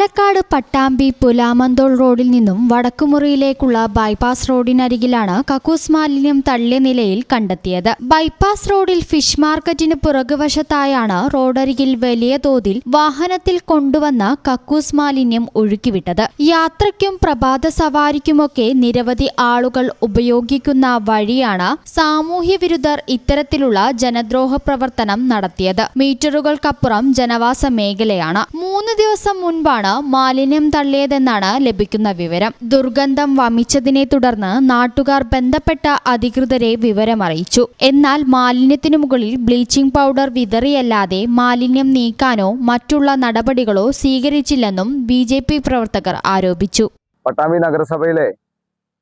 പാലക്കാട് പട്ടാമ്പി പുലാമന്തോൾ റോഡിൽ നിന്നും വടക്കുമുറിയിലേക്കുള്ള ബൈപ്പാസ് റോഡിനരികിലാണ് കക്കൂസ് മാലിന്യം തള്ളിയ നിലയിൽ കണ്ടെത്തിയത്. ബൈപ്പാസ് റോഡിൽ ഫിഷ് മാർക്കറ്റിന് പുറകുവശത്തായാണ് റോഡരികിൽ വലിയ തോതിൽ വാഹനത്തിൽ കൊണ്ടുവന്ന കക്കൂസ് മാലിന്യം ഒഴുക്കിവിട്ടത്. യാത്രയ്ക്കും പ്രഭാത സവാരിക്കുമൊക്കെ നിരവധി ആളുകൾ ഉപയോഗിക്കുന്ന വഴിയാണ് സാമൂഹ്യ വിരുദ്ധർ ഇത്തരത്തിലുള്ള ജനദ്രോഹ പ്രവർത്തനം നടത്തിയത്. മീറ്ററുകൾക്കപ്പുറം ജനവാസ മേഖലയാണ്. 3 ദിവസം മുൻപാണ് മാലിന്യം തള്ളിയതെന്നാണ് ലഭിക്കുന്ന വിവരം. ദുർഗന്ധം വമിച്ചതിനെ തുടർന്ന് നാട്ടുകാർ ബന്ധപ്പെട്ട അധികൃതരെ വിവരമറിയിച്ചു. എന്നാൽ മാലിന്യത്തിനു മുകളിൽ ബ്ലീച്ചിംഗ് പൗഡർ വിതറിയല്ലാതെ മാലിന്യം നീക്കാനോ മറ്റുള്ള നടപടികളോ സ്വീകരിച്ചില്ലെന്നും BJP പ്രവർത്തകർ ആരോപിച്ചു. പട്ടാമ്പി നഗരസഭയിലെ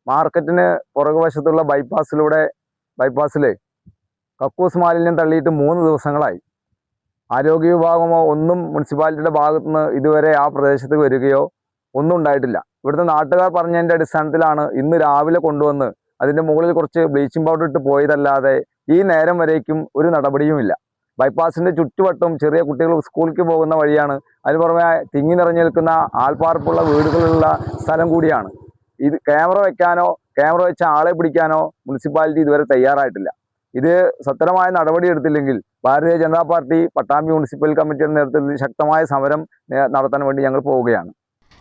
മാർക്കറ്റിന് പുറകുവശത്തുള്ള ബൈപ്പാസിൽ കക്കൂസ് മാലിന്യം തള്ളിയിട്ട് 3 ദിവസങ്ങളായി. ആരോഗ്യ വിഭാഗമോ ഒന്നും മുനിസിപ്പാലിറ്റിയുടെ ഭാഗത്തുനിന്ന് ഇതുവരെ ആ പ്രദേശത്ത് വരികയോ ഒന്നും ഉണ്ടായിട്ടില്ല. ഇവിടുത്തെ നാട്ടുകാർ പറഞ്ഞതിൻ്റെ അടിസ്ഥാനത്തിലാണ് ഇന്ന് രാവിലെ കൊണ്ടുവന്ന് അതിൻ്റെ മുകളിൽ കുറച്ച് ബ്ലീച്ചിങ് പൗഡർ ഇട്ട് പോയതല്ലാതെ ഈ നേരം വരേക്കും ഒരു നടപടിയുമില്ല. ബൈപ്പാസിൻ്റെ ചുറ്റുവട്ടം ചെറിയ കുട്ടികൾ സ്കൂളിലേക്ക് പോകുന്ന വഴിയാണ്. അതിന് പുറമെ തിങ്ങി നിറഞ്ഞു നിൽക്കുന്ന ആൾപ്പാർപ്പുള്ള വീടുകളുള്ള സ്ഥലം കൂടിയാണ്. ഇത് ക്യാമറ വെച്ച ആളെ പിടിക്കാനോ മുനിസിപ്പാലിറ്റി ഇതുവരെ തയ്യാറായിട്ടില്ല. ഇത് സത്വരമായ നടപടിയെടുത്തില്ലെങ്കിൽ ഭാരതീയ ജനതാ പാർട്ടി പട്ടാമ്പി മുനിസിപ്പൽ കമ്മിറ്റിയുടെ നേതൃത്വത്തിൽ ശക്തമായ സമരം നടത്താൻ വേണ്ടി ഞങ്ങൾ പോവുകയാണ്.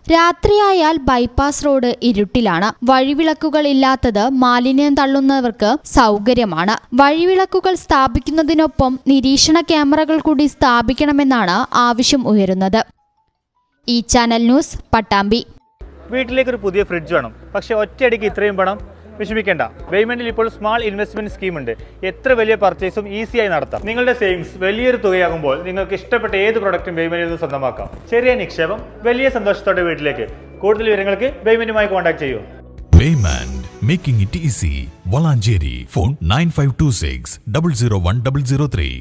രാത്രിയായാൽ ബൈപ്പാസ് റോഡ് ഇരുട്ടിലാണ്. വഴിവിളക്കുകൾ ഇല്ലാത്തത് മാലിന്യം തള്ളുന്നവർക്ക് സൗകര്യമാണ്. വഴിവിളക്കുകൾ സ്ഥാപിക്കുന്നതിനൊപ്പം നിരീക്ഷണ ക്യാമറകൾ കൂടി സ്ഥാപിക്കണമെന്നാണ് ആവശ്യം ഉയരുന്നത്. ഈ ചാനൽ ന്യൂസ് പട്ടാമ്പി. വീട്ടിലേക്ക് ഒരു പുതിയ ഫ്രിഡ്ജ് വേണം, പക്ഷേ ഒറ്റയടിക്ക് ഇത്രയും പണം വിഷമിക്കേണ്ട. വേയ്മെന്റിൽ ഇപ്പോൾ സ്മാൾ ഇൻവെസ്റ്റ്മെന്റ് സ്കീം ഉണ്ട്. എത്ര വലിയ പർച്ചേസും ഈസിയായി നടത്താം. നിങ്ങളുടെ സേവിങ്സ് വലിയൊരു തുകയാകുമ്പോൾ നിങ്ങൾക്ക് ഇഷ്ടപ്പെട്ട ഏത് പ്രൊഡക്റ്റും വേയ്മെന്റിൽ നിന്ന് സ്വന്തമാക്കാം. ചെറിയ നിക്ഷേപം വലിയ സന്തോഷത്തോടെ വീട്ടിലേക്ക്. കൂടുതൽ വിവരങ്ങൾക്ക് വേയ്മെന്റുമായി കോൺടാക്ട് ചെയ്യൂ. Waymand, making it easy. Valanjeri, phone 9526 001 003.